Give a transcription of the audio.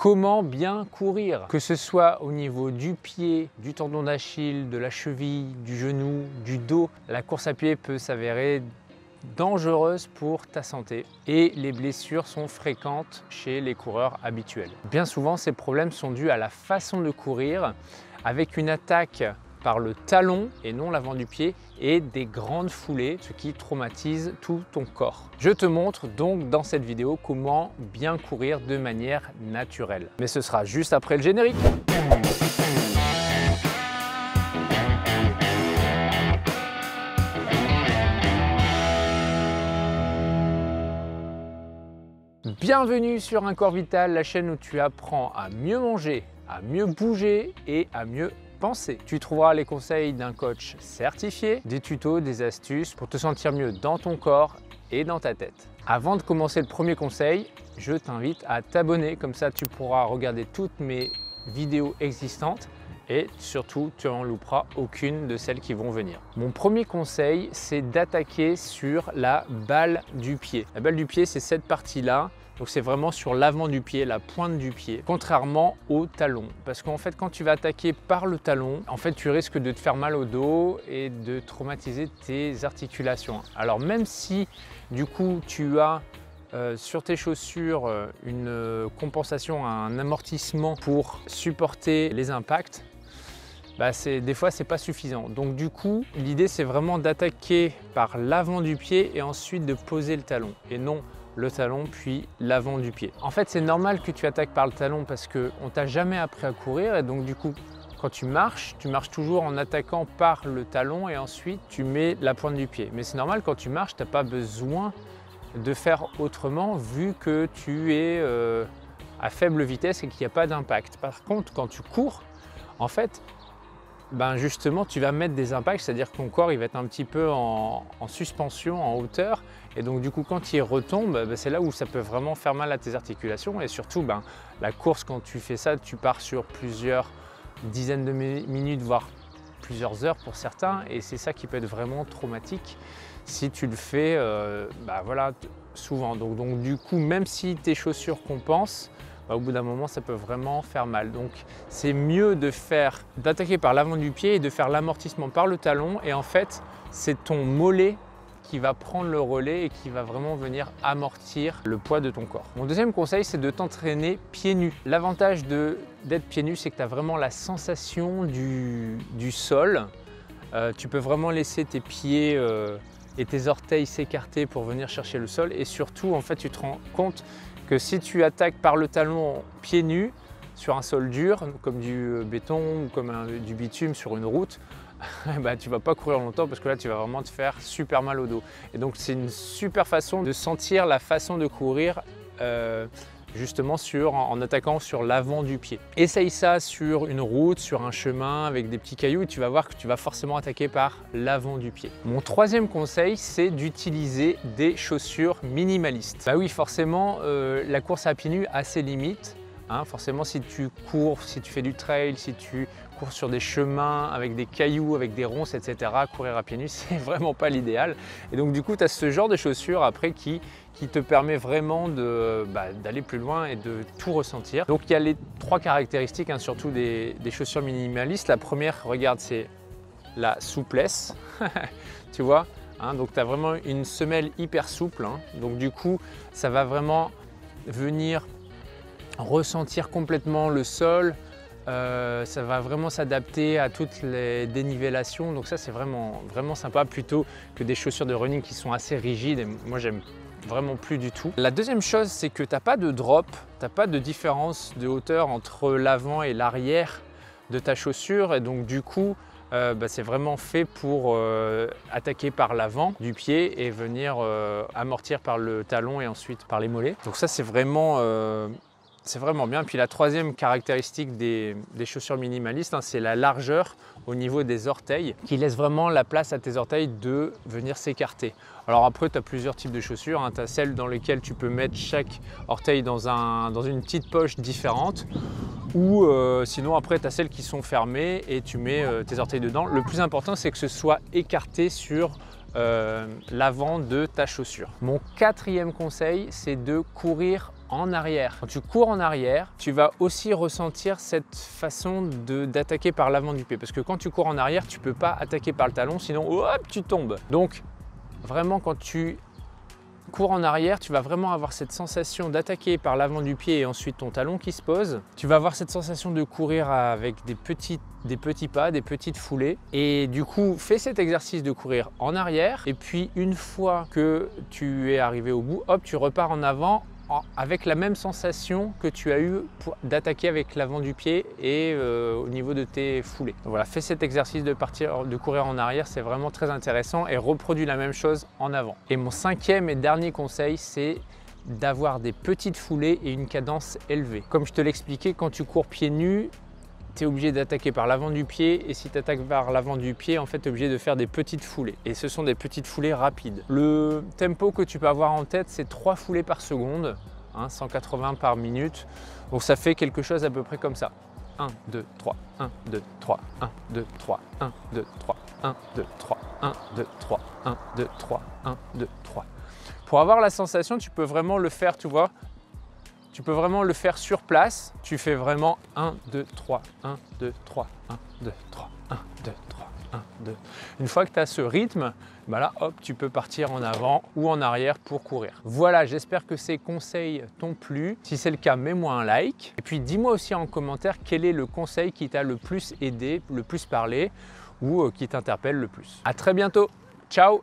Comment bien courir? Que ce soit au niveau du pied, du tendon d'Achille, de la cheville, du genou, du dos, la course à pied peut s'avérer dangereuse pour ta santé et les blessures sont fréquentes chez les coureurs habituels. Bien souvent, ces problèmes sont dus à la façon de courir avec une attaque par le talon et non l'avant du pied et des grandes foulées, ce qui traumatise tout ton corps. Je te montre donc dans cette vidéo comment bien courir de manière naturelle. Mais ce sera juste après le générique. Bienvenue sur Un Corps Vital, la chaîne où tu apprends à mieux manger, à mieux bouger et à mieux penser. Tu trouveras les conseils d'un coach certifié, des tutos, des astuces pour te sentir mieux dans ton corps et dans ta tête. Avant de commencer le premier conseil, je t'invite à t'abonner, comme ça tu pourras regarder toutes mes vidéos existantes et surtout tu n'en louperas aucune de celles qui vont venir. Mon premier conseil, c'est d'attaquer sur la balle du pied. La balle du pied, c'est cette partie-là. Donc c'est vraiment sur l'avant du pied, la pointe du pied, contrairement au talon. Parce qu'en fait, quand tu vas attaquer par le talon, en fait, tu risques de te faire mal au dos et de traumatiser tes articulations. Alors même si du coup tu as sur tes chaussures une compensation, un amortissement pour supporter les impacts, des fois c'est pas suffisant. Donc du coup, l'idée c'est vraiment d'attaquer par l'avant du pied et ensuite de poser le talon et non le talon puis l'avant du pied. En fait, c'est normal que tu attaques par le talon parce qu'on t'a jamais appris à courir et donc du coup, quand tu marches toujours en attaquant par le talon et ensuite tu mets la pointe du pied. Mais c'est normal, quand tu marches, tu n'as pas besoin de faire autrement vu que tu es à faible vitesse et qu'il n'y a pas d'impact. Par contre, quand tu cours, en fait, justement, tu vas mettre des impacts, c'est-à-dire que ton corps il va être un petit peu en suspension, en hauteur. Et donc du coup, quand il retombe, c'est là où ça peut vraiment faire mal à tes articulations. Et surtout, la course, quand tu fais ça, tu pars sur plusieurs dizaines de minutes, voire plusieurs heures pour certains. Et c'est ça qui peut être vraiment traumatique si tu le fais souvent. Donc du coup, même si tes chaussures compensent, au bout d'un moment, ça peut vraiment faire mal. Donc, c'est mieux d'attaquer par l'avant du pied et de faire l'amortissement par le talon. Et en fait, c'est ton mollet qui va prendre le relais et qui va vraiment venir amortir le poids de ton corps. Mon deuxième conseil, c'est de t'entraîner pieds nus. L'avantage d'être pieds nus, c'est que tu as vraiment la sensation du sol. Tu peux vraiment laisser tes pieds et tes orteils s'écarter pour venir chercher le sol. Et surtout, en fait, tu te rends compte que si tu attaques par le talon pieds nus sur un sol dur, comme du béton ou comme du bitume sur une route, tu ne vas pas courir longtemps parce que là, tu vas vraiment te faire super mal au dos. Et donc, c'est une super façon de sentir la façon de courir justement en attaquant sur l'avant du pied. Essaye ça sur une route, sur un chemin avec des petits cailloux et tu vas voir que tu vas forcément attaquer par l'avant du pied. Mon troisième conseil, c'est d'utiliser des chaussures minimalistes. Oui, forcément, la course à pieds nus a ses limites. Forcément, si tu cours, si tu fais du trail, si tu cours sur des chemins avec des cailloux, avec des ronces, etc., courir à pieds nus, c'est vraiment pas l'idéal. Et donc du coup, tu as ce genre de chaussures après qui te permet vraiment d'aller plus loin et de tout ressentir. Donc il y a les trois caractéristiques, surtout des chaussures minimalistes. La première, regarde, c'est la souplesse, tu vois. Donc tu as vraiment une semelle hyper souple. Donc du coup, ça va vraiment venir ressentir complètement le sol, ça va vraiment s'adapter à toutes les dénivellations, donc ça c'est vraiment sympa plutôt que des chaussures de running qui sont assez rigides et moi j'aime vraiment plus du tout. La deuxième chose, c'est que tu n'as pas de drop, tu n'as pas de différence de hauteur entre l'avant et l'arrière de ta chaussure et donc du coup c'est vraiment fait pour attaquer par l'avant du pied et venir amortir par le talon et ensuite par les mollets. Donc ça c'est vraiment bien. Puis la troisième caractéristique des chaussures minimalistes, c'est la largeur au niveau des orteils qui laisse vraiment la place à tes orteils de venir s'écarter. Alors après, tu as plusieurs types de chaussures. Tu as celles dans lesquelles tu peux mettre chaque orteil dans une petite poche différente ou sinon après tu as celles qui sont fermées et tu mets tes orteils dedans. Le plus important, c'est que ce soit écarté sur l'avant de ta chaussure. Mon quatrième conseil, c'est de courir en arrière. Quand tu cours en arrière, tu vas aussi ressentir cette façon d'attaquer par l'avant du pied. Parce que quand tu cours en arrière, tu ne peux pas attaquer par le talon, sinon hop, tu tombes. Donc vraiment, quand tu cours en arrière, tu vas vraiment avoir cette sensation d'attaquer par l'avant du pied et ensuite ton talon qui se pose. Tu vas avoir cette sensation de courir avec des petits pas, des petites foulées. Et du coup, fais cet exercice de courir en arrière. Et puis, une fois que tu es arrivé au bout, hop, tu repars en avant avec la même sensation que tu as eu d'attaquer avec l'avant du pied et au niveau de tes foulées. Donc voilà, fais cet exercice de courir en arrière, c'est vraiment très intéressant et reproduis la même chose en avant. Et mon cinquième et dernier conseil, c'est d'avoir des petites foulées et une cadence élevée. Comme je te l'expliquais, quand tu cours pieds nus, tu es obligé d'attaquer par l'avant du pied et si tu attaques par l'avant du pied, en fait, tu es obligé de faire des petites foulées. Et ce sont des petites foulées rapides. Le tempo que tu peux avoir en tête, c'est 3 foulées par seconde, 180 par minute. Donc ça fait quelque chose à peu près comme ça. 1, 2, 3, 1, 2, 3, 1, 2, 3, 1, 2, 3, 1, 2, 3, 1, 2, 3, 1, 2, 3, 1, 2, 3. Pour avoir la sensation, tu peux vraiment le faire, tu vois. Tu peux vraiment le faire sur place. Tu fais vraiment 1, 2, 3, 1, 2, 3, 1, 2, 3, 1, 2, 3, 1, 2. Une fois que tu as ce rythme, bah là, hop, tu peux partir en avant ou en arrière pour courir. Voilà, j'espère que ces conseils t'ont plu. Si c'est le cas, mets-moi un like. Et puis, dis-moi aussi en commentaire quel est le conseil qui t'a le plus aidé, le plus parlé ou qui t'interpelle le plus. À très bientôt. Ciao!